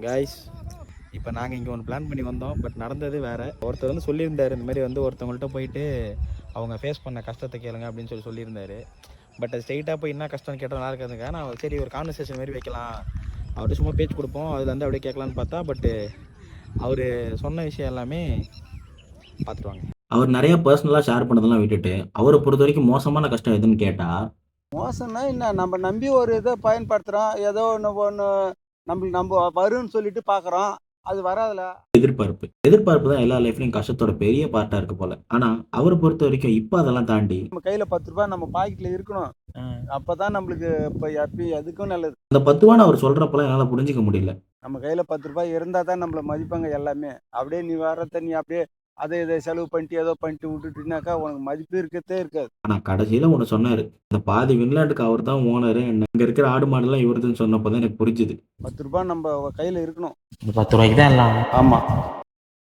Guys, இப்போ நாங்கள் இங்கே ஒன்று பிளான் பண்ணி வந்தோம். பட் நடந்தது வேறு. ஒருத்தர் வந்து சொல்லியிருந்தார், இந்த மாதிரி வந்து ஒருத்தவங்கள்ட்ட போயிட்டு அவங்க ஃபேஸ் பண்ண கஷ்டத்தை கேளுங்க அப்படின்னு சொல்லியிருந்தாரு. பட் அது ஸ்ட்ரெயிட்டாக போய் என்ன கஷ்டம்னு கேட்டால் நல்லா இருக்காதுங்க. நான் சரி ஒரு கான்வர்சேஷன் மாதிரி வைக்கலாம், அவர்கிட்ட சும்மா பேச்சு கொடுப்போம், அதில் வந்து அப்படியே கேட்கலான்னு பார்த்தா, பட்டு அவர் சொன்ன விஷயம் எல்லாமே பார்த்துட்டு வாங்க. அவர் நிறைய பர்சனலாக ஷேர் பண்ணதெல்லாம் விட்டுட்டு அவரை பொறுத்த வரைக்கும் மோசமான கஷ்டம் எதுன்னு கேட்டால், மோசம்னா என்ன, நம்ம நம்பி ஒரு இதை பயன்படுத்துகிறோம், ஏதோ ஒன்று நம்ம வரும்னு சொல்லிட்டு பார்க்குறோம், அது வராதுல. எதிர்பார்ப்பு தான் எல்லா லைஃப்லையும் கஷ்டத்தோட பெரிய பார்ட்டாக இருக்கு போல. ஆனால் அவரை பொறுத்த வரைக்கும் இப்போ அதெல்லாம் தாண்டி நம்ம கையில் 10 ரூபாய் நம்ம பாக்கெட்டில் இருக்கணும். அப்போ தான் நம்மளுக்கு இப்போ எப்பயும் எதுக்கும் நல்லது. அந்த 10 ரூபான்னு அவர் சொல்கிறப்பெல்லாம் என்னால் புரிஞ்சிக்க முடியல. நம்ம கையில் 10 ரூபாய் இருந்தால் தான் நம்மளை மதிப்பாங்க எல்லாமே. அப்படியே நீ வர்றத நீ அப்படியே அதை இதை செலவு பண்ணிட்டு ஏதோ பண்ணிட்டு விட்டுட்டுனாக்கா உனக்கு மதிப்பு இருக்கதே இருக்காது. ஆனால் கடைசியில் ஒன்று சொன்னார், இந்த பாதி வின்லாண்டுக்கு அவர் தான் ஓனரு, இங்கே இருக்கிற ஆடு மாடுலாம் இவருதுன்னு சொன்னப்போ தான் எனக்கு புரிஞ்சுது. 10 ரூபாய் நம்ம கையில் இருக்கணும். இந்த 10 ரூபாய்க்கு தான் எல்லாம். ஆமாம்.